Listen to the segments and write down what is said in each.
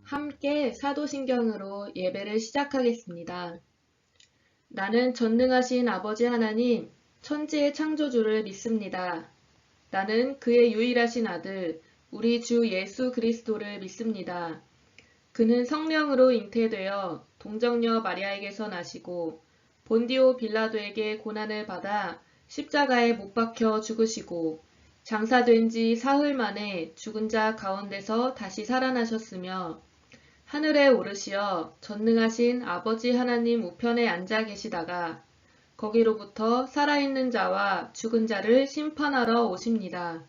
함께 사도신경으로 예배를 시작하겠습니다. 나는 전능하신 아버지 하나님, 천지의 창조주를 믿습니다. 나는 그의 유일하신 아들, 우리 주 예수 그리스도를 믿습니다. 그는 성령으로 잉태되어 동정녀 마리아에게서 나시고 본디오 빌라도에게 고난을 받아 십자가에 못 박혀 죽으시고 장사된 지 사흘 만에 죽은 자 가운데서 다시 살아나셨으며 하늘에 오르시어 전능하신 아버지 하나님 우편에 앉아 계시다가 거기로부터 살아있는 자와 죽은 자를 심판하러 오십니다.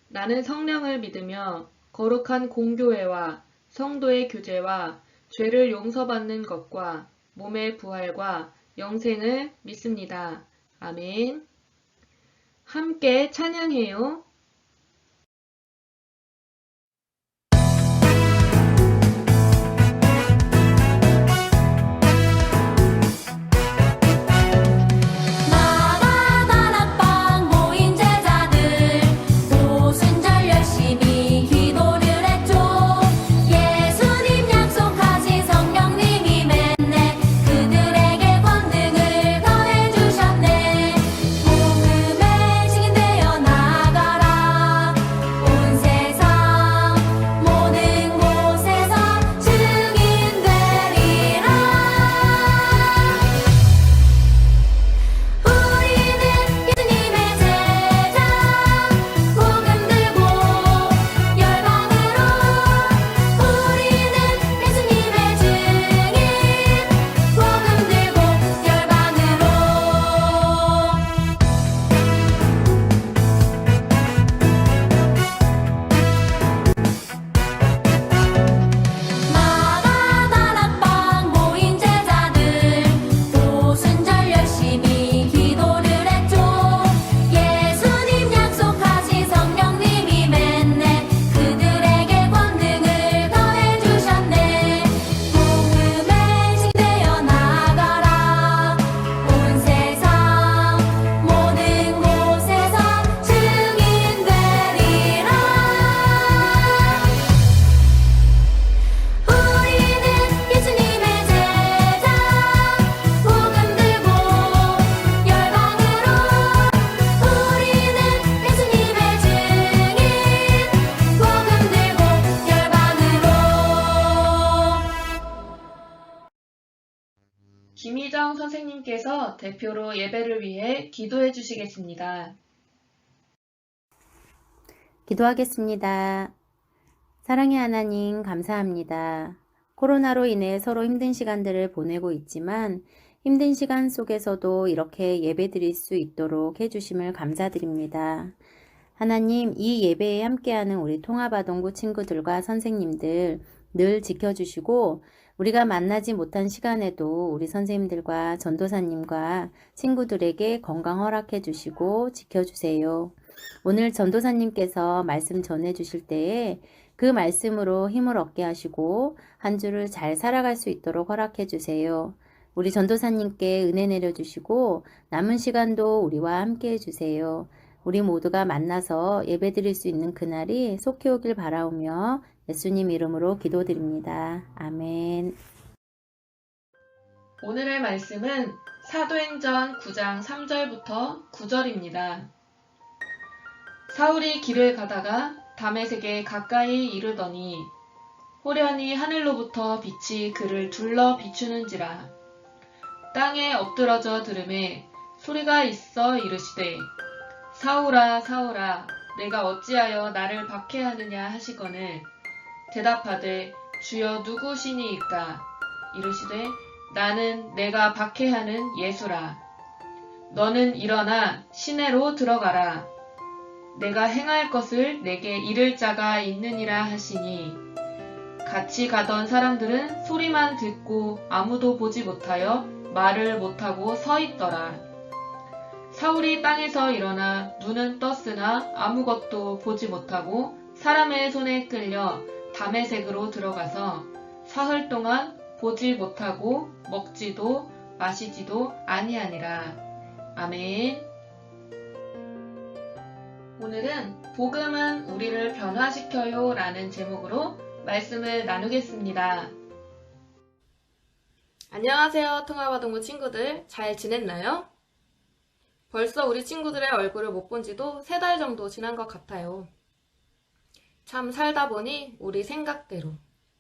나는 성령을 믿으며 거룩한 공교회와 성도의 교제와 죄를 용서받는 것과 몸의 부활과 영생을 믿습니다. 아멘. 함께 찬양해요. 김희정 선생님께서 대표로 예배를 위해 기도해 주시겠습니다. 기도하겠습니다. 사랑의 하나님, 감사합니다. 코로나로 인해 서로 힘든 시간들을 보내고 있지만 힘든 시간 속에서도 이렇게 예배 드릴 수 있도록 해주심을 감사드립니다. 하나님, 이 예배에 함께하는 우리 통합아동부 친구들과 선생님들 늘 지켜주시고 우리가 만나지 못한 시간에도 우리 선생님들과 전도사님과 친구들에게 건강 허락해 주시고 지켜주세요. 오늘 전도사님께서 말씀 전해주실 때에 그 말씀으로 힘을 얻게 하시고 한 주를 잘 살아갈 수 있도록 허락해 주세요. 우리 전도사님께 은혜 내려주시고 남은 시간도 우리와 함께 해주세요. 우리 모두가 만나서 예배드릴 수 있는 그날이 속히 오길 바라오며 예수님 이름으로 기도드립니다. 아멘. 오늘의 말씀은 사도행전 9장 3절부터 9절입니다. 사울이 길을 가다가 다메섹에 가까이 이르더니 호련히 하늘로부터 빛이 그를 둘러 비추는지라. 땅에 엎드러져 들음에 소리가 있어 이르시되 사울아 사울아 내가 어찌하여 나를 박해하느냐 하시거늘 대답하되 주여 누구시니이까 이르시되 나는 내가 박해하는 예수라. 너는 일어나 시내로 들어가라. 내가 행할 것을 내게 이를 자가 있느니라 하시니 같이 가던 사람들은 소리만 듣고 아무도 보지 못하여 말을 못하고 서 있더라. 사울이 땅에서 일어나 눈은 떴으나 아무것도 보지 못하고 사람의 손에 끌려 다메섹으로 들어가서 사흘 동안 보지 못하고 먹지도 마시지도 아니하니라. 아멘. 오늘은 복음은 우리를 변화시켜요 라는 제목으로 말씀을 나누겠습니다. 안녕하세요, 통합아동부 친구들. 잘 지냈나요? 벌써 우리 친구들의 얼굴을 못 본 지도 3달 정도 지난 것 같아요. 참 살다 보니 우리 생각대로,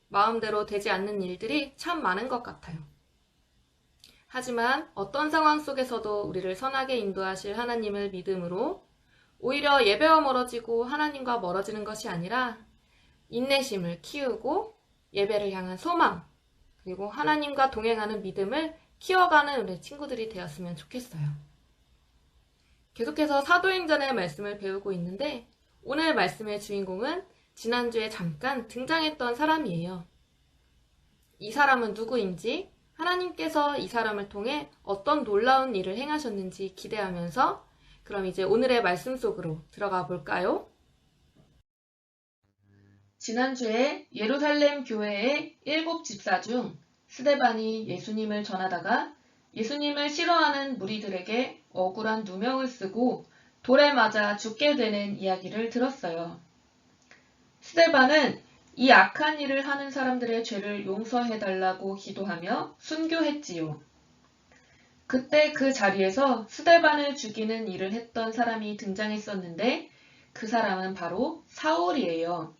마음대로 되지 않는 일들이 참 많은 것 같아요. 하지만 어떤 상황 속에서도 우리를 선하게 인도하실 하나님을 믿음으로 오히려 예배와 멀어지고 하나님과 멀어지는 것이 아니라 인내심을 키우고 예배를 향한 소망, 그리고 하나님과 동행하는 믿음을 키워가는 우리 친구들이 되었으면 좋겠어요. 계속해서 사도행전의 말씀을 배우고 있는데 오늘 말씀의 주인공은 지난주에 잠깐 등장했던 사람이에요. 이 사람은 누구인지, 하나님께서 이 사람을 통해 어떤 놀라운 일을 행하셨는지 기대하면서 그럼 이제 오늘의 말씀 속으로 들어가 볼까요? 지난주에 예루살렘 교회의 7 집사 중 스데반이 예수님을 전하다가 예수님을 싫어하는 무리들에게 억울한 누명을 쓰고 돌에 맞아 죽게 되는 이야기를 들었어요. 스데반은 이 악한 일을 하는 사람들의 죄를 용서해달라고 기도하며 순교했지요. 그때 그 자리에서 스데반을 죽이는 일을 했던 사람이 등장했었는데 그 사람은 바로 사울이에요.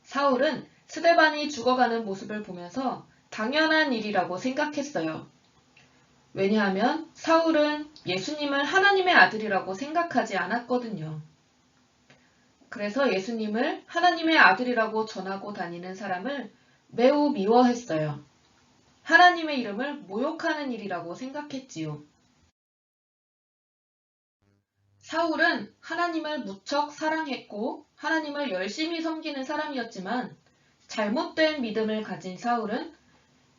사울은 스데반이 죽어가는 모습을 보면서 당연한 일이라고 생각했어요. 왜냐하면 사울은 예수님을 하나님의 아들이라고 생각하지 않았거든요. 그래서 예수님을 하나님의 아들이라고 전하고 다니는 사람을 매우 미워했어요. 하나님의 이름을 모욕하는 일이라고 생각했지요. 사울은 하나님을 무척 사랑했고 하나님을 열심히 섬기는 사람이었지만 잘못된 믿음을 가진 사울은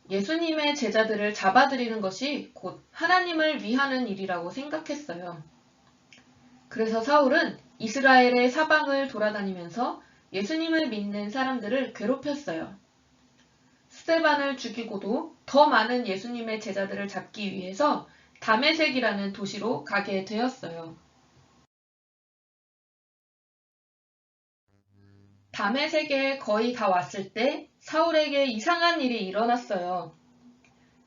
예수님의 제자들을 잡아들이는 것이 곧 하나님을 위하는 일이라고 생각했어요. 그래서 사울은 이스라엘의 사방을 돌아다니면서 예수님을 믿는 사람들을 괴롭혔어요. 스데반을 죽이고도 더 많은 예수님의 제자들을 잡기 위해서 다메섹이라는 도시로 가게 되었어요. 다메섹에 거의 다 왔을 때 사울에게 이상한 일이 일어났어요.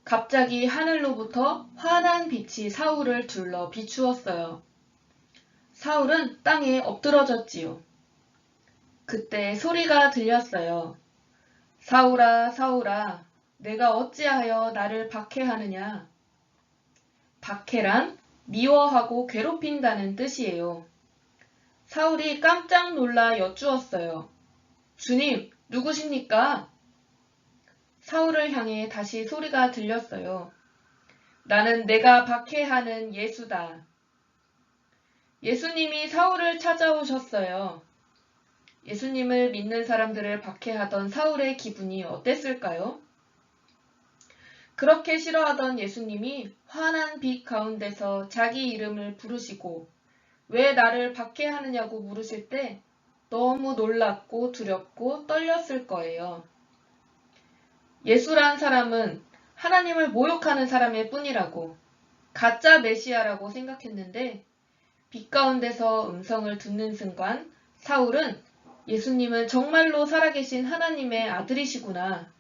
갑자기 하늘로부터 환한 빛이 사울을 둘러 비추었어요. 사울은 땅에 엎드러졌지요. 그때 소리가 들렸어요. 사울아, 사울아, 내가 어찌하여 나를 박해하느냐? 박해란 미워하고 괴롭힌다는 뜻이에요. 사울이 깜짝 놀라 여쭈었어요. 주님, 누구십니까? 사울을 향해 다시 소리가 들렸어요. 나는 내가 박해하는 예수다. 예수님이 사울을 찾아오셨어요. 예수님을 믿는 사람들을 박해하던 사울의 기분이 어땠을까요? 그렇게 싫어하던 예수님이 환한 빛 가운데서 자기 이름을 부르시고 왜 나를 박해하느냐고 물으실 때 너무 놀랍고 두렵고 떨렸을 거예요. 예수란 사람은 하나님을 모욕하는 사람일 뿐이라고, 가짜 메시아라고 생각했는데 빛 가운데서 음성을 듣는 순간 사울은 예수님은 정말로 살아계신 하나님의 아들이시구나.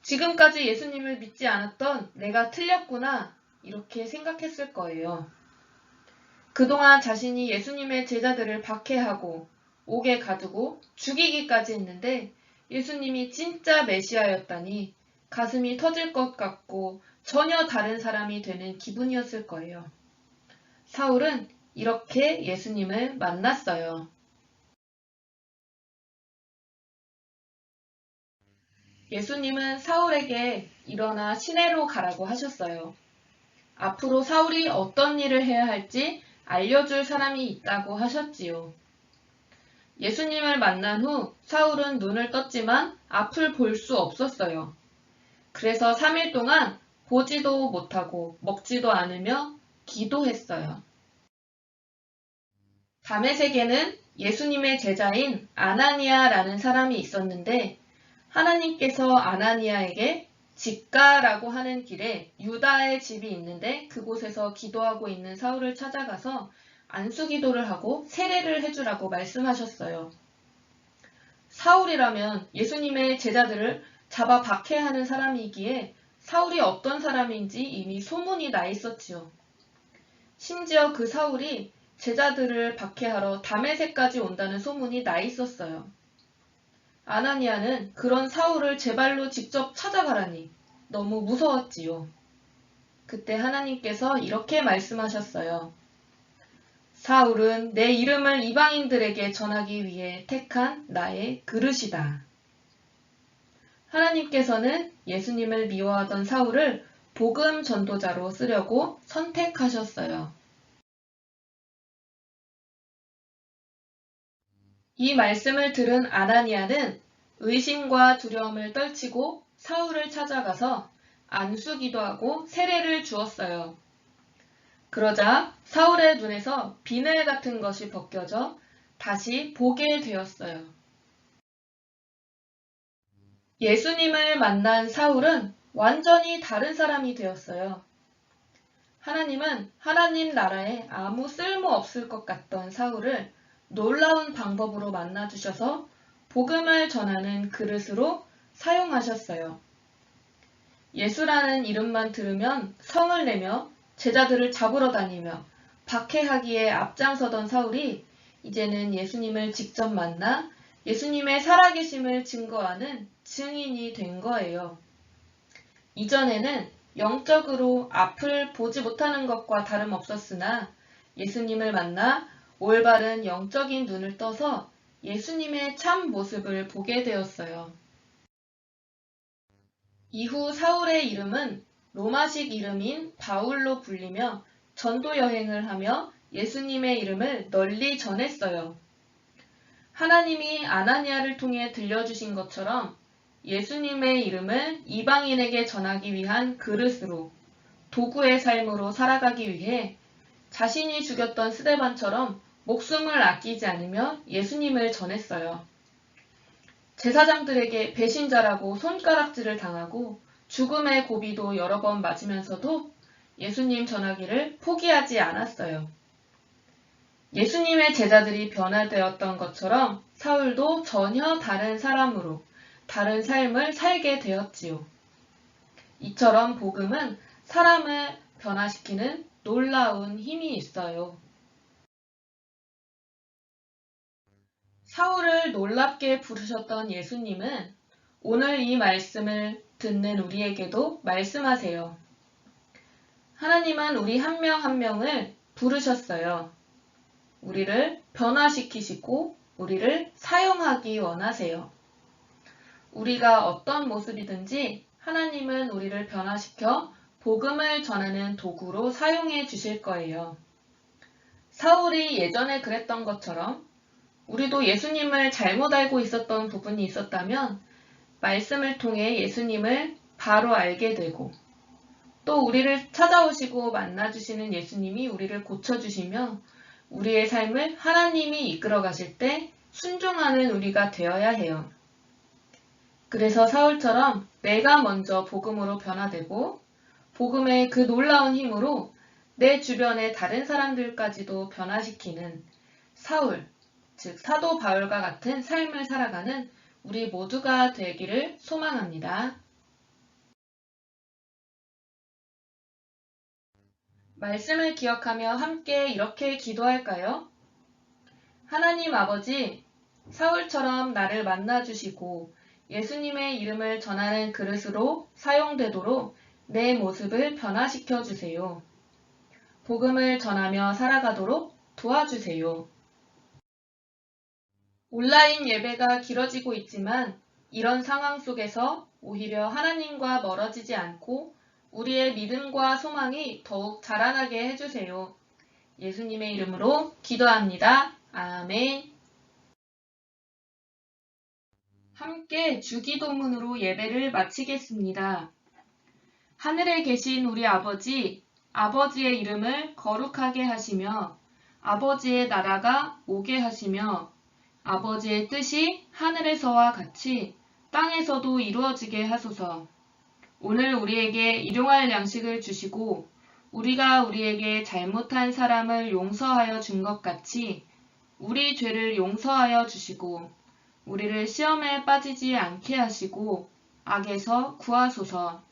지금까지 예수님을 믿지 않았던 내가 틀렸구나. 이렇게 생각했을 거예요. 그동안 자신이 예수님의 제자들을 박해하고 옥에 가두고 죽이기까지 했는데 예수님이 진짜 메시아였다니 가슴이 터질 것 같고 전혀 다른 사람이 되는 기분이었을 거예요. 사울은 이렇게 예수님을 만났어요. 예수님은 사울에게 일어나 시내로 가라고 하셨어요. 앞으로 사울이 어떤 일을 해야 할지 알려줄 사람이 있다고 하셨지요. 예수님을 만난 후 사울은 눈을 떴지만 앞을 볼 수 없었어요. 그래서 3일 동안 보지도 못하고 먹지도 않으며 기도했어요. 다메섹에는 예수님의 제자인 아나니아라는 사람이 있었는데 하나님께서 아나니아에게 집가라고 하는 길에 유다의 집이 있는데 그곳에서 기도하고 있는 사울을 찾아가서 안수기도를 하고 세례를 해주라고 말씀하셨어요. 사울이라면 예수님의 제자들을 잡아 박해하는 사람이기에 사울이 어떤 사람인지 이미 소문이 나 있었지요. 심지어 그 사울이 제자들을 박해하러 다메섹까지 온다는 소문이 나 있었어요. 아나니아는 그런 사울을 제 발로 직접 찾아가라니 너무 무서웠지요. 그때 하나님께서 이렇게 말씀하셨어요. 사울은 내 이름을 이방인들에게 전하기 위해 택한 나의 그릇이다. 하나님께서는 예수님을 미워하던 사울을 복음 전도자로 쓰려고 선택하셨어요. 이 말씀을 들은 아나니아는 의심과 두려움을 떨치고 사울을 찾아가서 안수기도 하고 세례를 주었어요. 그러자 사울의 눈에서 비늘 같은 것이 벗겨져 다시 보게 되었어요. 예수님을 만난 사울은 완전히 다른 사람이 되었어요. 하나님은 하나님 나라에 아무 쓸모 없을 것 같던 사울을 놀라운 방법으로 만나주셔서 복음을 전하는 그릇으로 사용하셨어요. 예수라는 이름만 들으면 성을 내며 제자들을 잡으러 다니며 박해하기에 앞장서던 사울이 이제는 예수님을 직접 만나 예수님의 살아계심을 증거하는 증인이 된 거예요. 이전에는 영적으로 앞을 보지 못하는 것과 다름없었으나 예수님을 만나 올바른 영적인 눈을 떠서 예수님의 참 모습을 보게 되었어요. 이후 사울의 이름은 로마식 이름인 바울로 불리며 전도 여행을 하며 예수님의 이름을 널리 전했어요. 하나님이 아나니아를 통해 들려주신 것처럼 예수님의 이름을 이방인에게 전하기 위한 그릇으로 도구의 삶으로 살아가기 위해 자신이 죽였던 스데반처럼 목숨을 아끼지 않으며 예수님을 전했어요. 제사장들에게 배신자라고 손가락질을 당하고 죽음의 고비도 여러 번 맞으면서도 예수님 전하기를 포기하지 않았어요. 예수님의 제자들이 변화되었던 것처럼 사울도 전혀 다른 사람으로 다른 삶을 살게 되었지요. 이처럼 복음은 사람을 변화시키는 놀라운 힘이 있어요. 사울을 놀랍게 부르셨던 예수님은 오늘 이 말씀을 듣는 우리에게도 말씀하세요. 하나님은 우리 한 명 한 명을 부르셨어요. 우리를 변화시키시고 우리를 사용하기 원하세요. 우리가 어떤 모습이든지 하나님은 우리를 변화시켜 복음을 전하는 도구로 사용해 주실 거예요. 사울이 예전에 그랬던 것처럼 우리도 예수님을 잘못 알고 있었던 부분이 있었다면 말씀을 통해 예수님을 바로 알게 되고 또 우리를 찾아오시고 만나주시는 예수님이 우리를 고쳐주시며 우리의 삶을 하나님이 이끌어 가실 때 순종하는 우리가 되어야 해요. 그래서 사울처럼 내가 먼저 복음으로 변화되고 복음의 그 놀라운 힘으로 내 주변의 다른 사람들까지도 변화시키는 사울, 즉 사도 바울과 같은 삶을 살아가는 우리 모두가 되기를 소망합니다. 말씀을 기억하며 함께 이렇게 기도할까요? 하나님 아버지, 사울처럼 나를 만나주시고 예수님의 이름을 전하는 그릇으로 사용되도록 내 모습을 변화시켜 주세요. 복음을 전하며 살아가도록 도와주세요. 온라인 예배가 길어지고 있지만 이런 상황 속에서 오히려 하나님과 멀어지지 않고 우리의 믿음과 소망이 더욱 자라나게 해주세요. 예수님의 이름으로 기도합니다. 아멘. 함께 주기도문으로 예배를 마치겠습니다. 하늘에 계신 우리 아버지, 아버지의 이름을 거룩하게 하시며 아버지의 나라가 오게 하시며 아버지의 뜻이 하늘에서와 같이 땅에서도 이루어지게 하소서. 오늘 우리에게 일용할 양식을 주시고 우리가 우리에게 잘못한 사람을 용서하여 준 것 같이 우리 죄를 용서하여 주시고 우리를 시험에 빠지지 않게 하시고 악에서 구하소서.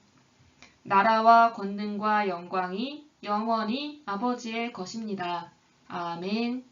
나라와 권능과 영광이 영원히 아버지의 것입니다. 아멘.